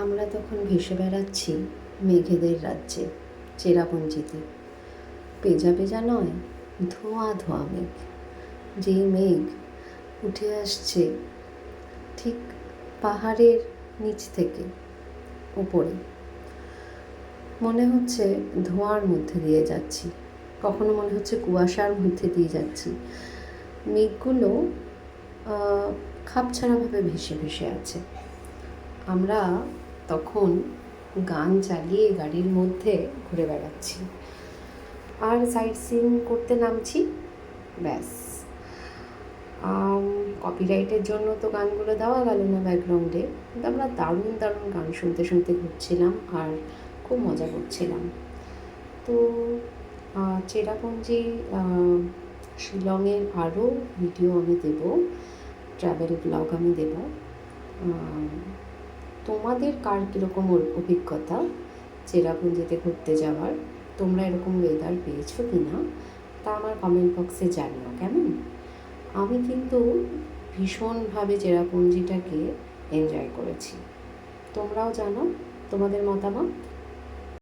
আমরা তখন ভেসে বেড়াচ্ছি মেঘেদের রাজ্যে, চেরাপুঞ্জিতে। পেঁজা পেঁজা নয়, ধোঁয়া ধোঁয়া মেঘ। যেই মেঘ উঠে আসছে ঠিক পাহাড়ের নিচ থেকে উপরে, মনে হচ্ছে ধোঁয়ার মধ্যে দিয়ে যাচ্ছি, কখনো মনে হচ্ছে কুয়াশার মধ্যে দিয়ে যাচ্ছি। মেঘগুলো খাপছাড়াভাবে ভেসে ভেসে আছে। আমরা তখন গান চালিয়ে গাড়ির মধ্যে ঘুরে বেড়াচ্ছি আর সাইট সিইং করতে নামছি। ব্যাস, কপিরাইটের জন্য তো গানগুলো দেওয়া গেল না ব্যাকগ্রাউন্ডে, কিন্তু আমরা দারুণ দারুণ গান শুনতে শুনতে ঘুরছিলাম আর খুব মজা করছিলাম। তো চেরাপুঞ্জি, শিলংয়ের আরও ভিডিও আমি দেব, ট্রাভেল ব্লগ আমি দেব। তোমাদের কার কীরকম অভিজ্ঞতা চেরাপুঞ্জিতে ঘুরতে যাওয়ার, তোমরা এরকম ওয়েদার পেয়েছো কি না তা আমার কমেন্ট বক্সে জানিও কেমন। আমি কিন্তু ভীষণভাবে চেরাপুঞ্জিটাকে এনজয় করেছি। তোমরাও জানো তোমাদের মতামত।